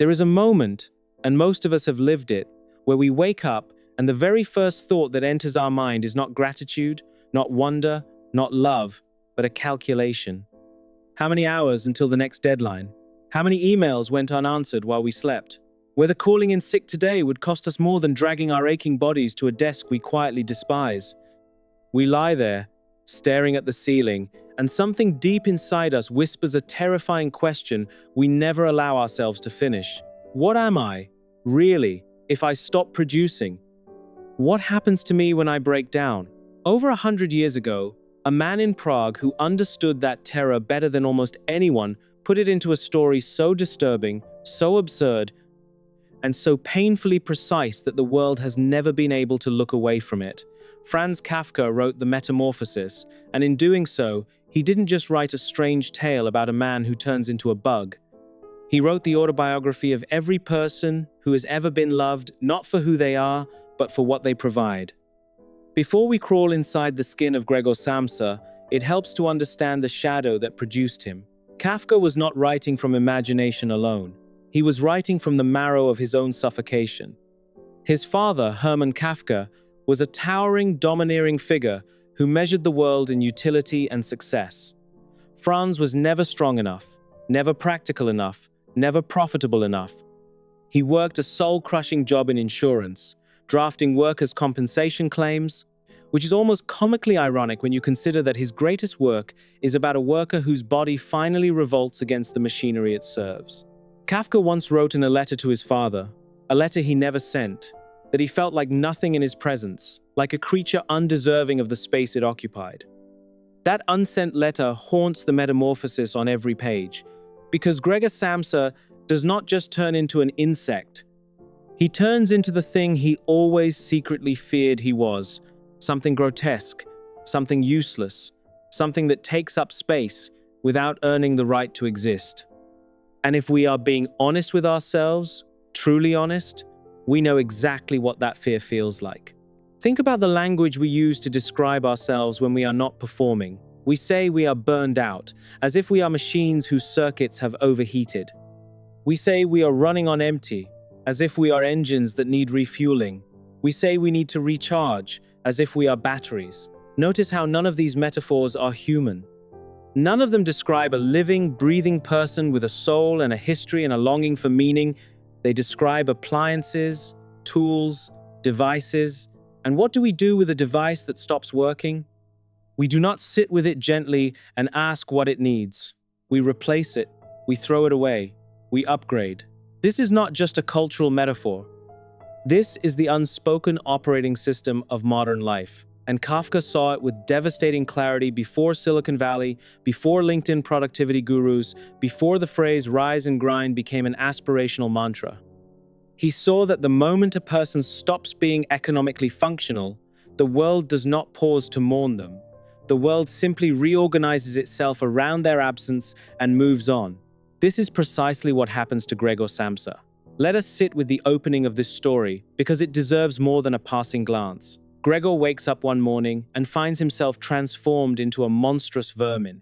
There is a moment, and most of us have lived it, where we wake up and the very first thought that enters our mind is not gratitude, not wonder, not love, but a calculation. How many hours until the next deadline? How many emails went unanswered while we slept? Whether calling in sick today would cost us more than dragging our aching bodies to a desk we quietly despise. We lie there, staring at the ceiling, and something deep inside us whispers a terrifying question we never allow ourselves to finish. What am I, really, if I stop producing? What happens to me when I break down? Over 100 years ago, a man in Prague who understood that terror better than almost anyone put it into a story so disturbing, so absurd, and so painfully precise that the world has never been able to look away from it. Franz Kafka wrote the Metamorphosis, and in doing so, he didn't just write a strange tale about a man who turns into a bug. He wrote the autobiography of every person who has ever been loved, not for who they are, but for what they provide. Before we crawl inside the skin of Gregor Samsa, it helps to understand the shadow that produced him. Kafka was not writing from imagination alone. He was writing from the marrow of his own suffocation. His father, Hermann Kafka, was a towering, domineering figure who measured the world in utility and success. Franz was never strong enough, never practical enough, never profitable enough. He worked a soul-crushing job in insurance, drafting workers' compensation claims, which is almost comically ironic when you consider that his greatest work is about a worker whose body finally revolts against the machinery it serves. Kafka once wrote in a letter to his father, a letter he never sent, that he felt like nothing in his presence, like a creature undeserving of the space it occupied. That unsent letter haunts the Metamorphosis on every page, because Gregor Samsa does not just turn into an insect. He turns into the thing he always secretly feared he was, something grotesque, something useless, something that takes up space without earning the right to exist. And if we are being honest with ourselves, truly honest, we know exactly what that fear feels like. Think about the language we use to describe ourselves when we are not performing. We say we are burned out, as if we are machines whose circuits have overheated. We say we are running on empty, as if we are engines that need refueling. We say we need to recharge, as if we are batteries. Notice how none of these metaphors are human. None of them describe a living, breathing person with a soul and a history and a longing for meaning. They describe appliances, tools, devices. And what do we do with a device that stops working? We do not sit with it gently and ask what it needs. We replace it, we throw it away, we upgrade. This is not just a cultural metaphor. This is the unspoken operating system of modern life. And Kafka saw it with devastating clarity before Silicon Valley, before LinkedIn productivity gurus, before the phrase rise and grind became an aspirational mantra. He saw that the moment a person stops being economically functional, the world does not pause to mourn them. The world simply reorganizes itself around their absence and moves on. This is precisely what happens to Gregor Samsa. Let us sit with the opening of this story, because it deserves more than a passing glance. Gregor wakes up one morning and finds himself transformed into a monstrous vermin.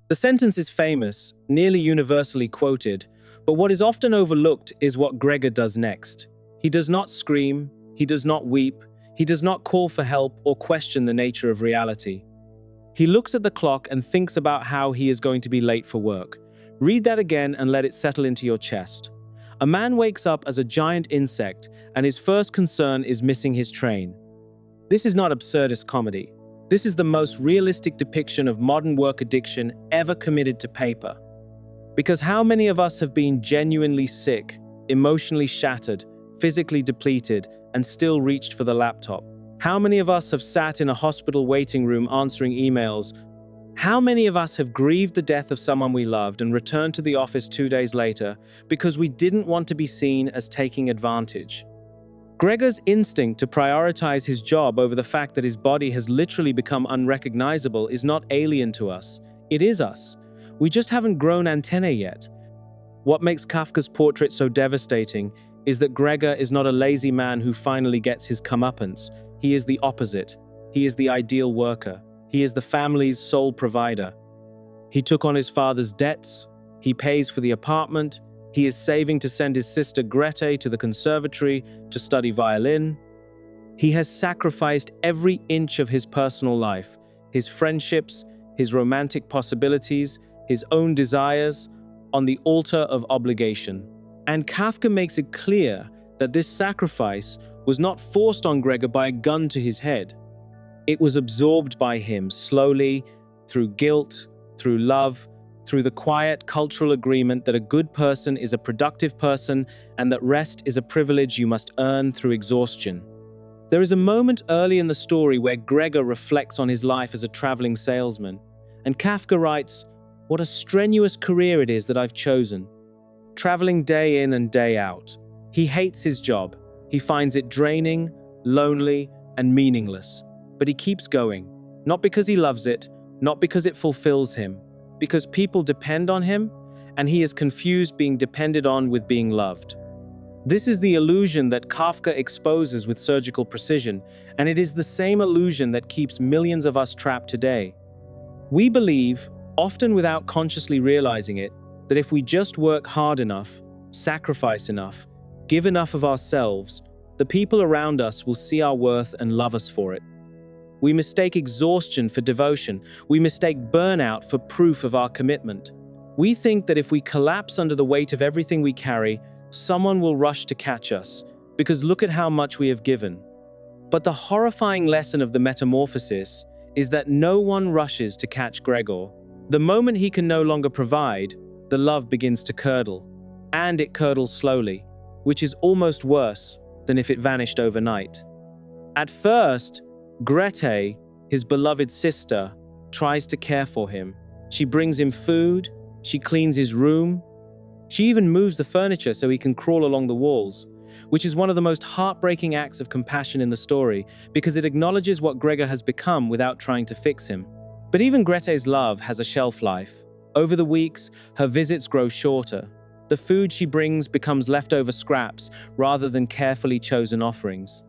The sentence is famous, nearly universally quoted, but what is often overlooked is what Gregor does next. He does not scream, he does not weep, he does not call for help or question the nature of reality. He looks at the clock and thinks about how he is going to be late for work. Read that again and let it settle into your chest. A man wakes up as a giant insect, and his first concern is missing his train. This is not absurdist comedy. This is the most realistic depiction of modern work addiction ever committed to paper. Because how many of us have been genuinely sick, emotionally shattered, physically depleted, and still reached for the laptop? How many of us have sat in a hospital waiting room answering emails? How many of us have grieved the death of someone we loved and returned to the office 2 days later because we didn't want to be seen as taking advantage? Gregor's instinct to prioritize his job over the fact that his body has literally become unrecognizable is not alien to us. It is us. We just haven't grown antennae yet. What makes Kafka's portrait so devastating is that Gregor is not a lazy man who finally gets his comeuppance. He is the opposite. He is the ideal worker. He is the family's sole provider. He took on his father's debts. He pays for the apartment. He is saving to send his sister Grete to the conservatory to study violin. He has sacrificed every inch of his personal life, his friendships, his romantic possibilities, his own desires, on the altar of obligation. And Kafka makes it clear that this sacrifice was not forced on Gregor by a gun to his head. It was absorbed by him slowly, through guilt, through love, through the quiet cultural agreement that a good person is a productive person and that rest is a privilege you must earn through exhaustion. There is a moment early in the story where Gregor reflects on his life as a traveling salesman, and Kafka writes, "What a strenuous career it is that I've chosen. Traveling day in and day out. He hates his job. He finds it draining, lonely, and meaningless. But he keeps going, not because he loves it, not because it fulfills him, because people depend on him, and he is confused being depended on with being loved." This is the illusion that Kafka exposes with surgical precision, and it is the same illusion that keeps millions of us trapped today. We believe, often without consciously realizing it, that if we just work hard enough, sacrifice enough, give enough of ourselves, the people around us will see our worth and love us for it. We mistake exhaustion for devotion. We mistake burnout for proof of our commitment. We think that if we collapse under the weight of everything we carry, someone will rush to catch us, because look at how much we have given. But the horrifying lesson of the Metamorphosis is that no one rushes to catch Gregor. The moment he can no longer provide, the love begins to curdle. And it curdles slowly, which is almost worse than if it vanished overnight. At first, Grete, his beloved sister, tries to care for him. She brings him food, she cleans his room, she even moves the furniture so he can crawl along the walls, which is one of the most heartbreaking acts of compassion in the story because it acknowledges what Gregor has become without trying to fix him. But even Grete's love has a shelf life. Over the weeks, her visits grow shorter. The food she brings becomes leftover scraps rather than carefully chosen offerings.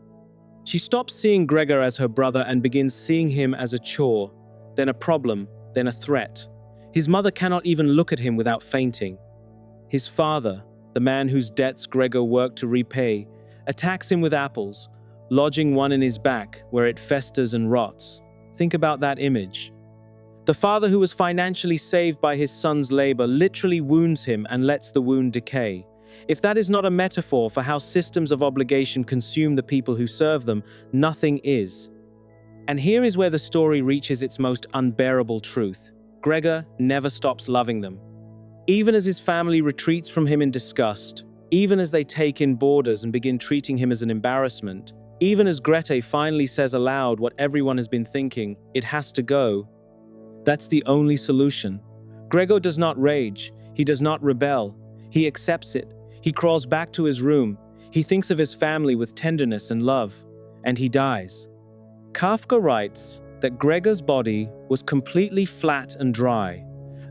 She stops seeing Gregor as her brother and begins seeing him as a chore, then a problem, then a threat. His mother cannot even look at him without fainting. His father, the man whose debts Gregor worked to repay, attacks him with apples, lodging one in his back where it festers and rots. Think about that image. The father who was financially saved by his son's labor literally wounds him and lets the wound decay. If that is not a metaphor for how systems of obligation consume the people who serve them, nothing is. And here is where the story reaches its most unbearable truth. Gregor never stops loving them. Even as his family retreats from him in disgust, even as they take in boarders and begin treating him as an embarrassment, even as Grete finally says aloud what everyone has been thinking, it has to go. That's the only solution. Gregor does not rage. He does not rebel. He accepts it. He crawls back to his room. He thinks of his family with tenderness and love. And he dies. Kafka writes that Gregor's body was completely flat and dry,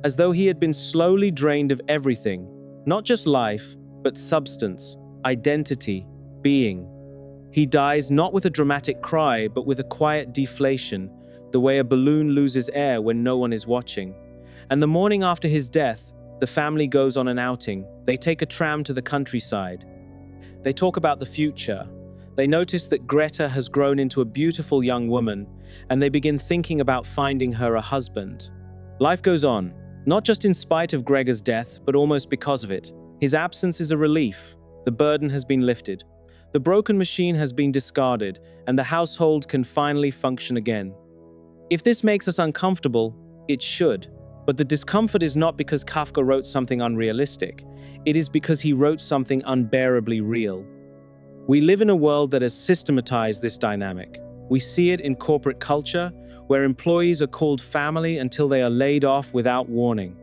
as though he had been slowly drained of everything, not just life, but substance, identity, being. He dies not with a dramatic cry, but with a quiet deflation, the way a balloon loses air when no one is watching. And the morning after his death, the family goes on an outing. They take a tram to the countryside. They talk about the future. They notice that Greta has grown into a beautiful young woman, and they begin thinking about finding her a husband. Life goes on. Not just in spite of Gregor's death, but almost because of it. His absence is a relief. The burden has been lifted. The broken machine has been discarded, and the household can finally function again. If this makes us uncomfortable, it should. But the discomfort is not because Kafka wrote something unrealistic. It is because he wrote something unbearably real. We live in a world that has systematized this dynamic. We see it in corporate culture, where employees are called family until they are laid off without warning.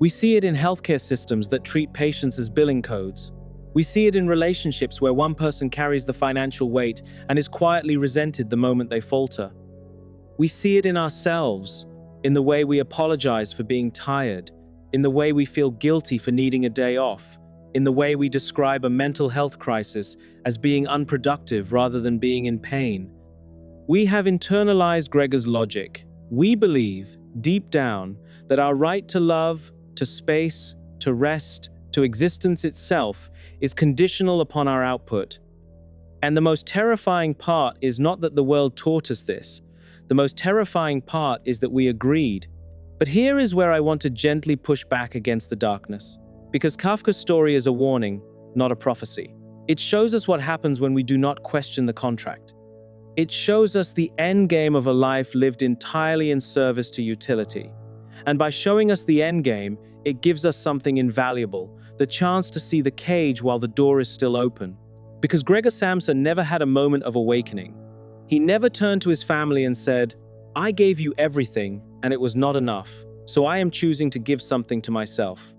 We see it in healthcare systems that treat patients as billing codes. We see it in relationships where one person carries the financial weight and is quietly resented the moment they falter. We see it in ourselves, in the way we apologize for being tired, in the way we feel guilty for needing a day off, in the way we describe a mental health crisis as being unproductive rather than being in pain. We have internalized Gregor's logic. We believe, deep down, that our right to love, to space, to rest, to existence itself, is conditional upon our output. And the most terrifying part is not that the world taught us this. The most terrifying part is that we agreed. But here is where I want to gently push back against the darkness. Because Kafka's story is a warning, not a prophecy. It shows us what happens when we do not question the contract. It shows us the end game of a life lived entirely in service to utility. And by showing us the end game, it gives us something invaluable, the chance to see the cage while the door is still open. Because Gregor Samsa never had a moment of awakening. He never turned to his family and said, "I gave you everything, and it was not enough, so I am choosing to give something to myself."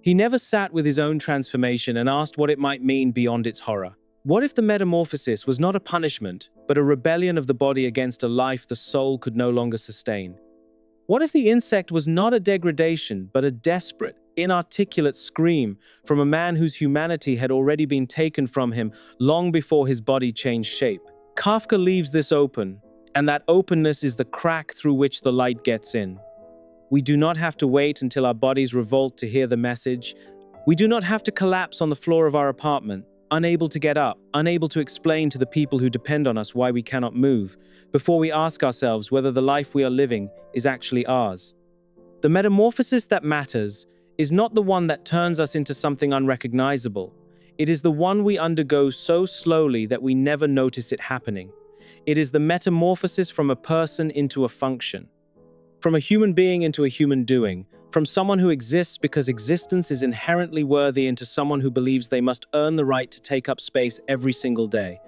He never sat with his own transformation and asked what it might mean beyond its horror. What if the metamorphosis was not a punishment, but a rebellion of the body against a life the soul could no longer sustain? What if the insect was not a degradation, but a desperate, inarticulate scream from a man whose humanity had already been taken from him long before his body changed shape? Kafka leaves this open, and that openness is the crack through which the light gets in. We do not have to wait until our bodies revolt to hear the message. We do not have to collapse on the floor of our apartment, unable to get up, unable to explain to the people who depend on us why we cannot move, before we ask ourselves whether the life we are living is actually ours. The metamorphosis that matters is not the one that turns us into something unrecognizable. It is the one we undergo so slowly that we never notice it happening. It is the metamorphosis from a person into a function, from a human being into a human doing, from someone who exists because existence is inherently worthy into someone who believes they must earn the right to take up space every single day.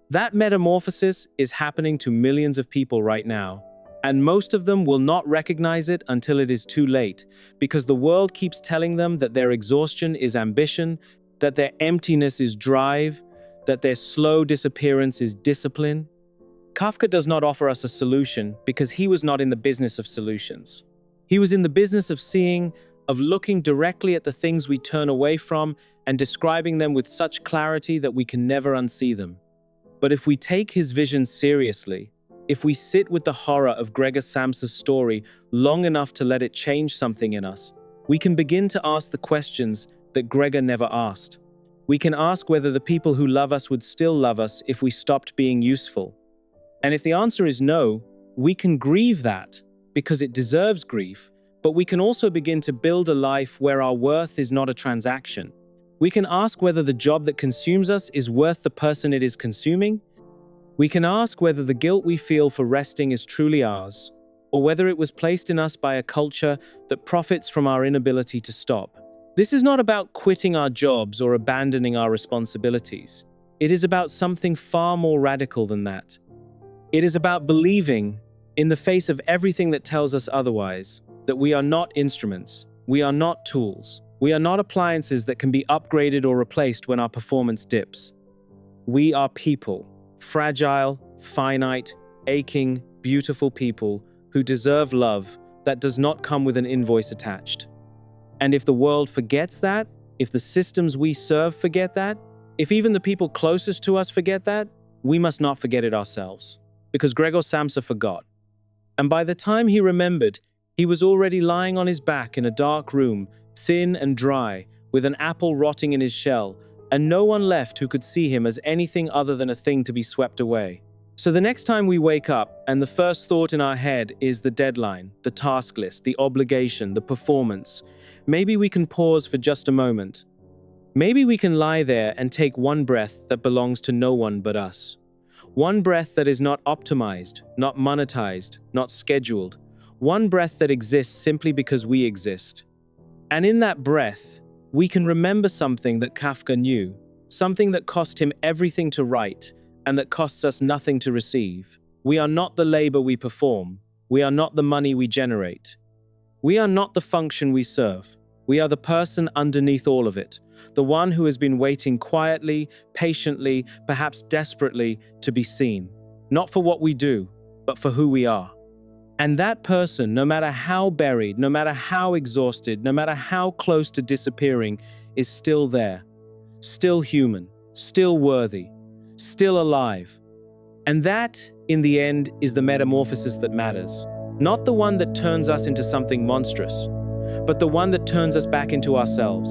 That metamorphosis is happening to millions of people right now, and most of them will not recognize it until it is too late, because the world keeps telling them that their exhaustion is ambition, that their emptiness is drive, that their slow disappearance is discipline. Kafka does not offer us a solution because he was not in the business of solutions. He was in the business of seeing, of looking directly at the things we turn away from and describing them with such clarity that we can never unsee them. But if we take his vision seriously, if we sit with the horror of Gregor Samsa's story long enough to let it change something in us, we can begin to ask the questions that Gregor never asked. We can ask whether the people who love us would still love us if we stopped being useful. And if the answer is no, we can grieve that, because it deserves grief, but we can also begin to build a life where our worth is not a transaction. We can ask whether the job that consumes us is worth the person it is consuming. We can ask whether the guilt we feel for resting is truly ours, or whether it was placed in us by a culture that profits from our inability to stop. This is not about quitting our jobs or abandoning our responsibilities. It is about something far more radical than that. It is about believing, in the face of everything that tells us otherwise, that we are not instruments, we are not tools, we are not appliances that can be upgraded or replaced when our performance dips. We are people, fragile, finite, aching, beautiful people who deserve love that does not come with an invoice attached. And if the world forgets that, if the systems we serve forget that, if even the people closest to us forget that, we must not forget it ourselves. Because Gregor Samsa forgot. And by the time he remembered, he was already lying on his back in a dark room, thin and dry, with an apple rotting in his shell, and no one left who could see him as anything other than a thing to be swept away. So the next time we wake up, and the first thought in our head is the deadline, the task list, the obligation, the performance, maybe we can pause for just a moment. Maybe we can lie there and take one breath that belongs to no one but us. One breath that is not optimized, not monetized, not scheduled. One breath that exists simply because we exist. And in that breath, we can remember something that Kafka knew, something that cost him everything to write and that costs us nothing to receive. We are not the labor we perform. We are not the money we generate. We are not the function we serve. We are the person underneath all of it, the one who has been waiting quietly, patiently, perhaps desperately to be seen, not for what we do, but for who we are. And that person, no matter how buried, no matter how exhausted, no matter how close to disappearing, is still there, still human, still worthy, still alive. And that, in the end, is the metamorphosis that matters. Not the one that turns us into something monstrous, but the one that turns us back into ourselves.